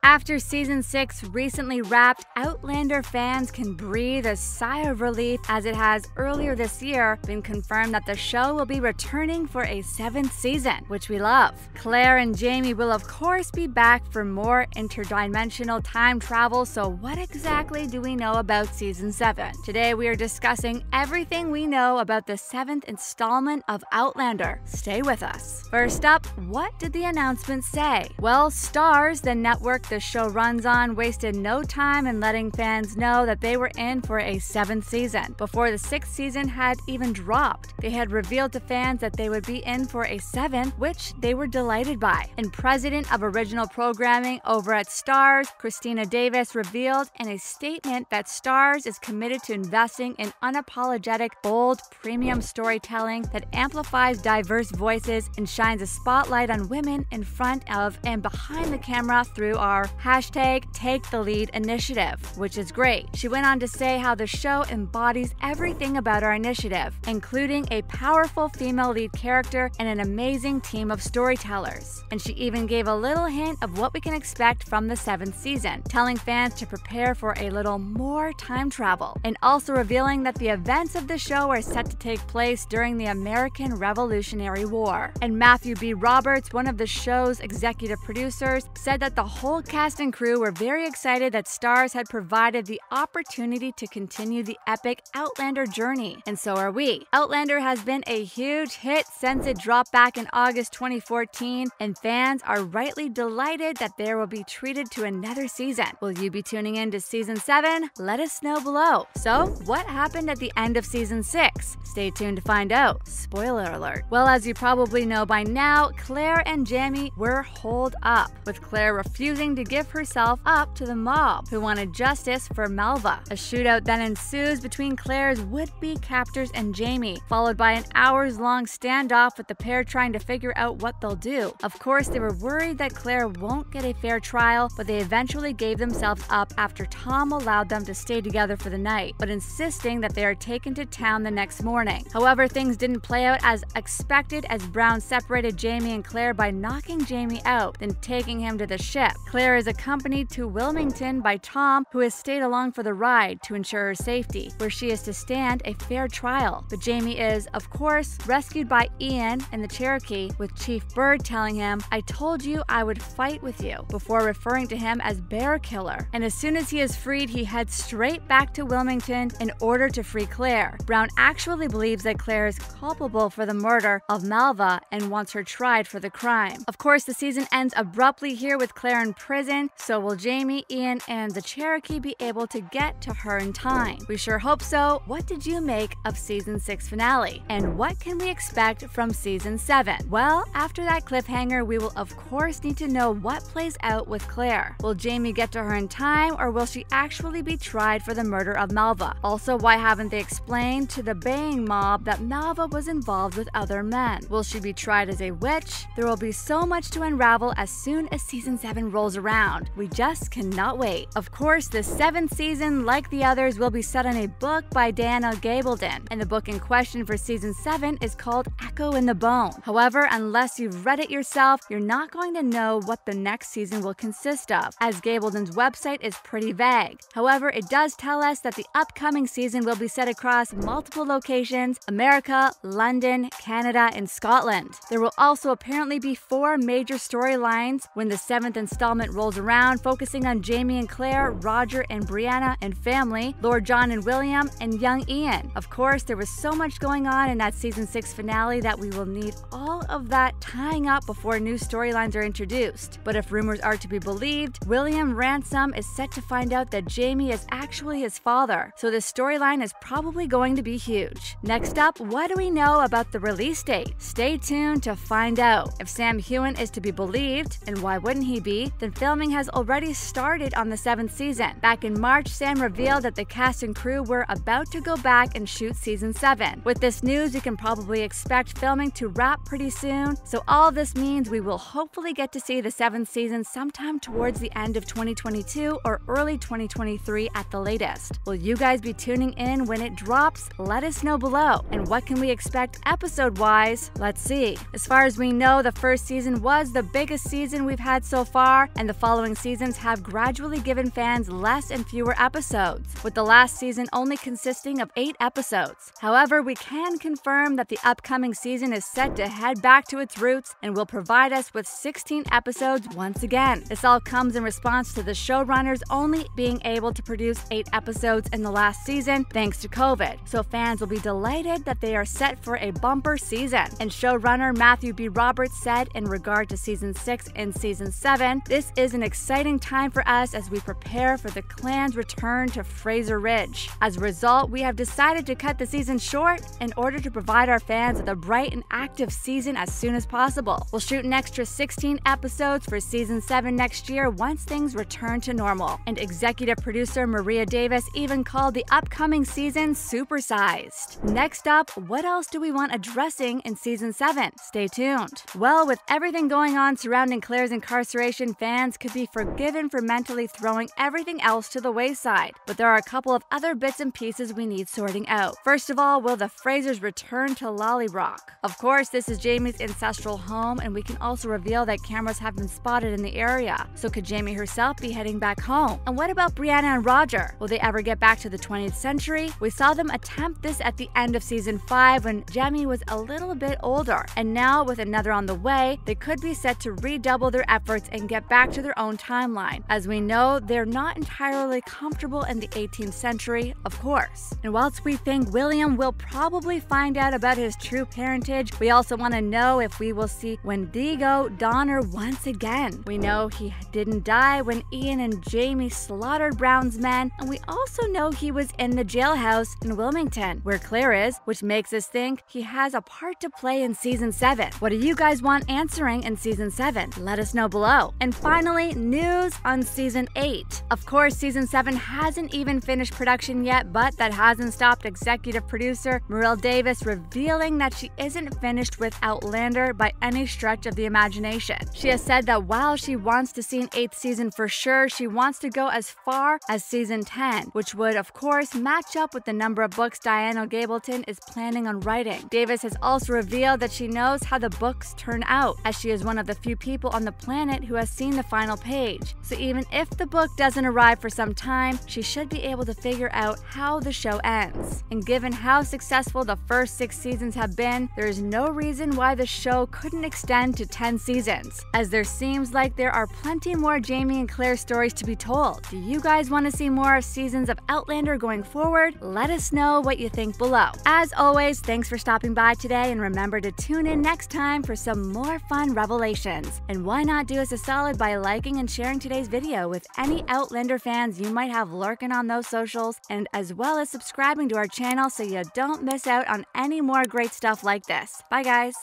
After season 6 recently wrapped, Outlander fans can breathe a sigh of relief as it has earlier this year been confirmed that the show will be returning for a 7th season, which we love. Claire and Jamie will of course be back for more interdimensional time travel, so what exactly do we know about season 7? Today we are discussing everything we know about the 7th installment of Outlander. Stay with us. First up, what did the announcement say? Well, Starz, the network the show runs on, wasted no time in letting fans know that they were in for a 7th season. Before the 6th season had even dropped, they had revealed to fans that they would be in for a 7th, which they were delighted by. And president of original programming over at Starz, Christina Davis, revealed in a statement that Starz is committed to investing in unapologetic, bold, premium storytelling that amplifies diverse voices and shines a spotlight on women in front of and behind the camera through our #TakeTheLead initiative, which is great. She went on to say how the show embodies everything about our initiative, including a powerful female lead character and an amazing team of storytellers. And she even gave a little hint of what we can expect from the 7th season, telling fans to prepare for a little more time travel, and also revealing that the events of the show are set to take place during the American Revolutionary War. And Matthew B. Roberts, one of the show's executive producers, said that the whole cast and crew were very excited that Starz had provided the opportunity to continue the epic Outlander journey, and so are we. Outlander has been a huge hit since it dropped back in August 2014, and fans are rightly delighted that they will be treated to another season. Will you be tuning in to season 7? Let us know below. So, what happened at the end of season 6? Stay tuned to find out. Spoiler alert. Well, as you probably know by now, Claire and Jamie were holed up, with Claire refusing to give herself up to the mob, who wanted justice for Malva. A shootout then ensues between Claire's would-be captors and Jamie, followed by an hours-long standoff with the pair trying to figure out what they'll do. Of course, they were worried that Claire won't get a fair trial, but they eventually gave themselves up after Tom allowed them to stay together for the night, but insisting that they are taken to town the next morning. However, things didn't play out as expected, as Brown separated Jamie and Claire by knocking Jamie out, then taking him to the ship. Claire is accompanied to Wilmington by Tom, who has stayed along for the ride to ensure her safety, where she is to stand a fair trial. But Jamie is, of course, rescued by Ian and the Cherokee, with Chief Bird telling him, "I told you I would fight with you," before referring to him as Bear Killer. And as soon as he is freed, he heads straight back to Wilmington in order to free Claire. Brown actually believes that Claire is culpable for the murder of Malva and wants her tried for the crime. Of course, the season ends abruptly here with Claire in prison, so will Jamie, Ian, and the Cherokee be able to get to her in time? We sure hope so. What did you make of season 6 finale? And what can we expect from season 7? Well, after that cliffhanger, we will of course need to know what plays out with Claire. Will Jamie get to her in time, or will she actually be tried for the murder of Malva? Also, why haven't they explained to the baying mob that Malva was involved with other men? Will she be tried as a witch? There will be so much to unravel as soon as season 7 rolls around. We just cannot wait. Of course, the 7th season, like the others, will be set on a book by Diana Gabaldon, and the book in question for season 7 is called Echo in the Bone. However, unless you've read it yourself, you're not going to know what the next season will consist of, as Gabaldon's website is pretty vague. However, it does tell us that the upcoming season will be set across multiple locations: America, London, Canada, and Scotland. There will also apparently be 4 major storylines when the 7th installment rolls around, focusing on Jamie and Claire, Roger and Brianna and family, Lord John and William, and young Ian. Of course, there was so much going on in that season 6 finale that we will need all of that tying up before new storylines are introduced. But if rumors are to be believed, William Ransom is set to find out that Jamie is actually his father, so this storyline is probably going to be huge. Next up, what do we know about the release date? Stay tuned to find out. If Sam Heughan is to be believed, and why wouldn't he be, then filming has already started on the 7th season. Back in March, Sam revealed that the cast and crew were about to go back and shoot season 7. With this news, you can probably expect filming to wrap pretty soon, so all of this means we will hopefully get to see the 7th season sometime towards the end of 2022 or early 2023 at the latest. Will you guys be tuning in when it drops? Let us know below. And what can we expect episode-wise? Let's see. As far as we know, the first season was the biggest season we've had so far, and the the following seasons have gradually given fans less and fewer episodes, with the last season only consisting of 8 episodes. However, we can confirm that the upcoming season is set to head back to its roots and will provide us with 16 episodes once again. This all comes in response to the showrunners only being able to produce 8 episodes in the last season thanks to COVID, so fans will be delighted that they are set for a bumper season. And showrunner Matthew B. Roberts said in regard to Season 6 and Season 7, "This is an exciting time for us as we prepare for the clan's return to Fraser Ridge. As a result, we have decided to cut the season short in order to provide our fans with a bright and active season as soon as possible. We'll shoot an extra 16 episodes for Season 7 next year once things return to normal." And executive producer Maria Davis even called the upcoming season supersized. Next up, what else do we want addressing in Season 7? Stay tuned. Well, with everything going on surrounding Claire's incarceration, fans could be forgiven for mentally throwing everything else to the wayside. But there are a couple of other bits and pieces we need sorting out. First of all, will the Frasers return to Lollyrock? Of course, this is Jamie's ancestral home, and we can also reveal that cameras have been spotted in the area. So could Jamie herself be heading back home? And what about Brianna and Roger? Will they ever get back to the 20th century? We saw them attempt this at the end of Season 5 when Jamie was a little bit older, and now with another on the way, they could be set to redouble their efforts and get back to their own timeline. As we know, they're not entirely comfortable in the 18th century, of course. And whilst we think William will probably find out about his true parentage, we also want to know if we will see Wendigo Donner once again. We know he didn't die when Ian and Jamie slaughtered Brown's men, and we also know he was in the jailhouse in Wilmington, where Claire is, which makes us think he has a part to play in Season 7. What do you guys want answering in Season 7? Let us know below. And finally, news on Season 8. Of course, Season 7 hasn't even finished production yet, but that hasn't stopped executive producer Maria Davis revealing that she isn't finished with Outlander by any stretch of the imagination. She has said that while she wants to see an 8th season for sure, she wants to go as far as Season 10, which would, of course, match up with the number of books Diana Gableton is planning on writing. Davis has also revealed that she knows how the books turn out, as she is one of the few people on the planet who has seen the final page. So even if the book doesn't arrive for some time, she should be able to figure out how the show ends. And given how successful the first 6 seasons have been, there is no reason why the show couldn't extend to 10 seasons, as there seems like there are plenty more Jamie and Claire stories to be told. Do you guys want to see more seasons of Outlander going forward? Let us know what you think below. As always, thanks for stopping by today, and remember to tune in next time for some more fun revelations. And why not do us a solid by liking and sharing today's video with any Outlander fans you might have lurking on those socials, and as well as subscribing to our channel so you don't miss out on any more great stuff like this. Bye guys!